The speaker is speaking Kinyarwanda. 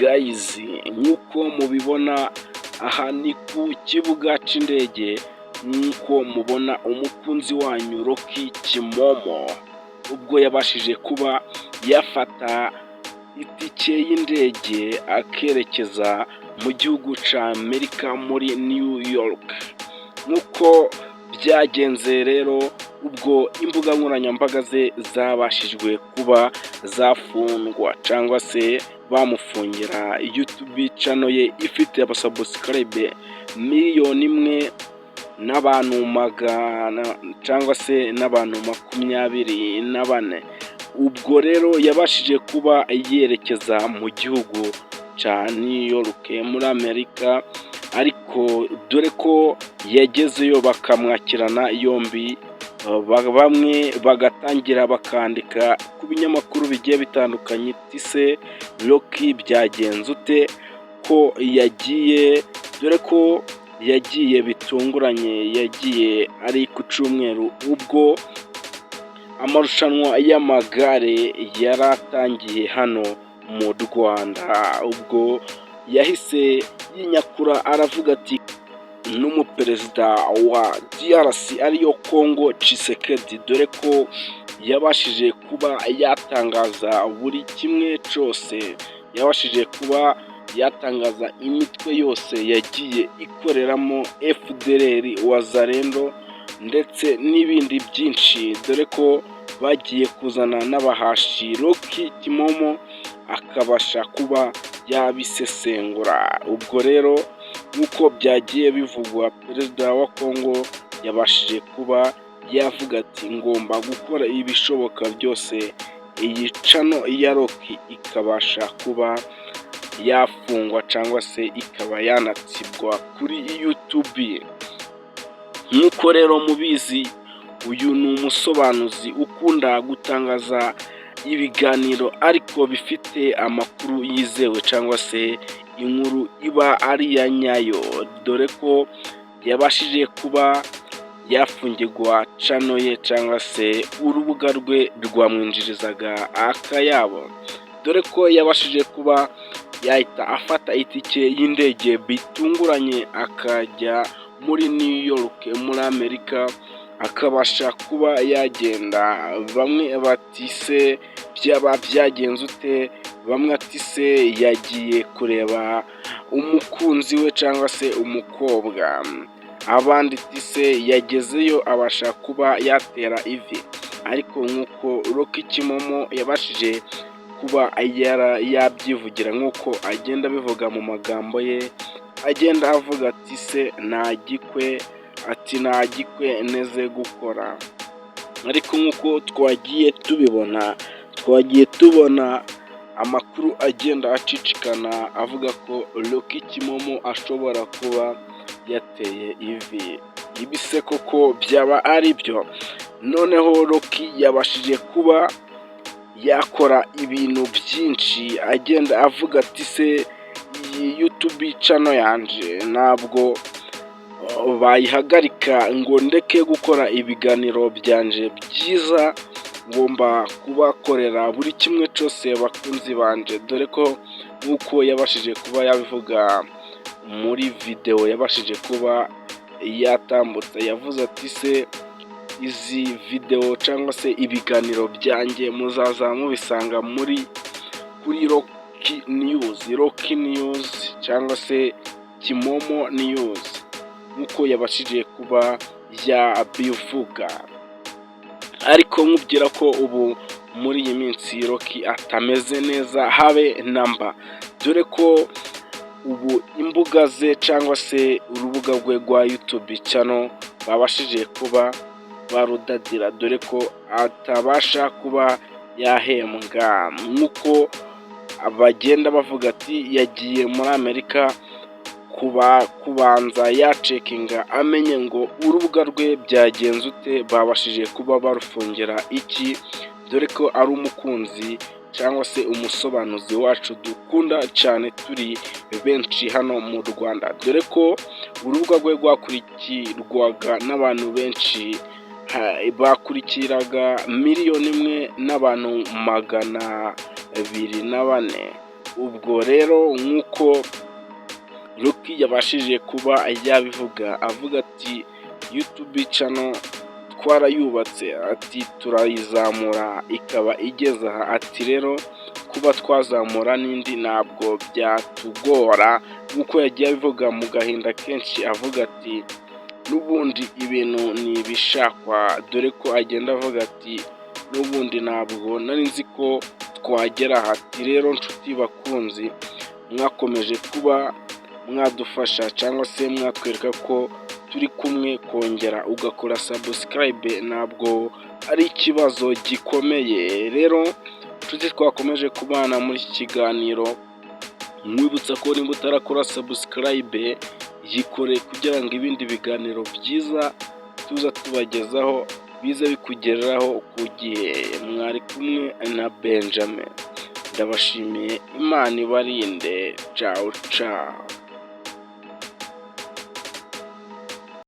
guys, nk'uko mubibona aha ni ku kibuga cy'indege, nk'uko mubona umukunzi wanyu Rocky Kimomo ubwo yabashije kuba yafata itike y'indege akerekeza mu gihugu cya Amerika muri New York. Nk'uko byagenze rero ubwo imbuga nkoranyambaga ze zabashijwe kuba zafungwa cyangwa se bamufungira YouTube channel ye ifite abasubscribe miliyoni imwe n'abantu magana cyangwa se n'abantu 24. Ubwo rero yabashije kuba yerekeza mu gihugu cya New York muri Amerika, ariko dore ko yagezeyo bakamwakirana yombi, bamwe bagatangira bakandika ku binyamakuru bigiye bitandukanye ise Rocky byagenze ute ko yagiye, dore ko yagiye bitunguranye, yagiye ari ku cyumweru ubwo amarushanwa y'amagare yaratangiye hano mu Rwanda. Ubwo yahise yinyakura aravuga ati n'umuperezida wa DRC ariyo Congo Tshisekedi, dore ko yabashije kuba yatangaza buri kimwe cyose, yabashije kuba yatangaza imitwe yose yagiye ikoreramo FDLR, Wazalendo ndetse n'ibindi byinshi, dore ko bagiye kuzana n'abahashi Rocky Kimomo akabasha kuba yabisesengura. Ubwo rero nk'uko byagiye bivugwa, perezida wa Congo yabashije kuba yavuga ati ngomba gukora ibishoboka byose iyi channel ya Rocky ikabasha kuba yafungwa cyangwa se ikaba yanatsibwa kuri YouTube. Nk'uko rero mubizi, uyu ni umusobanuzi ukunda gutangaza ibiganiro ariko bifite amakuru yizewe cyangwa se inkuru iba ari ya nyayo, dore ko yabashije kuba yafungirwa channel ye cyangwa se urubuga rwe rwamwinjirizaga akayabo, dore ko yabashije kuba yahita afata itike y'indege bitunguranye akajya muri New York muri Amerika, akabasha kuba yagenda. Bamwe batise byaba byagenze ute, bamwe atise yagiye kureba umukunzi we cyangwa se umukobwa, abandi tise yagezeyo abasha kuba yatera ivi. Ariko nk'uko Rocky Kimomo yabashije kuba yabyivugira, nk'uko agenda bivuga mu magambo ye, agenda avuga ati se ntagikwe, ati ntagikwe neze gukora. Ariko nk'uko twagiye tubona amakuru agenda acicikana avuga ko Rocky Kimomo ashobora kuba yateye ivi. Ibise koko byaba ari byo? Noneho Rocky yabashije kuba yakora ibintu byinshi, agenda avuga ati se iyi YouTube channel yanje ntabwo bayihagarika ngo ndeke gukora ibiganiro byanje byiza, ngomba kubakorera buri kimwe cyose bakunzi banje. Dore ko nk'uko yabashije kuba yabivuga muri video yabashije kuba yatambutse, yavuze ati se izi video cyangwa se ibiganiro byanjye muzaza mubisanga kuri Rocky News cyangwa se Kimomo News, nk'uko yabashije kuba yabivuga. Ariko nkubwira ko ubu muri iyi minsi Rocky atameze neza habe namba, dore ko ubu imbuga ze cyangwa se urubuga rwe rwa YouTube channel babashije kuba barudadira, dore ko atabasha kuba yahembwa. Nk'uko bagenda bavuga ati yagiye muri Amerika kubanza yacekinga amenye ngo urubuga rwe byagenze ute, babashije kuba barufungira iki, dore ko ari umukunzi cyangwa se umusobanuzi wacu dukunda cyane turi benshi hano mu Rwanda, dore ko urubuga rwe rwakurikirwaga n'abantu benshi, bakurikiraga miliyoni imwe n'abantu 204. ubwo rero nk'uko Rocky yabashije kuba yabivuga avuga ati YouTube channel twarayubatse, ati turayizamura ikaba igeze aha, ati rero kuba twazamura n'indi ntabwo byatugora, nk'uko yagiye abivuga mu gahinda kenshi avuga ati n'ubundi ibintu ni ibishakwa, dore ko agenda avuga ati n'ubundi ntabwo nari nzi ko twagera aha. Ati rero nshuti bakunzi, mwakomeje kuba mwadufasha cyangwa se mwatwereka ko turi kumwe, kongera ugakora subscribe ntabwo ari ikibazo gikomeye. Rero nshuti twakomeje kubana muri iki kiganiro, mwibutsa ko nimba utarakora subscribe yikore kugira ngo ibindi biganiro byiza tuza tubagezaho bize bikugeraho ku gihe. Mwari kumwe na Benjamin, ndabashimiye, Imana ibarinde, ciao ciao.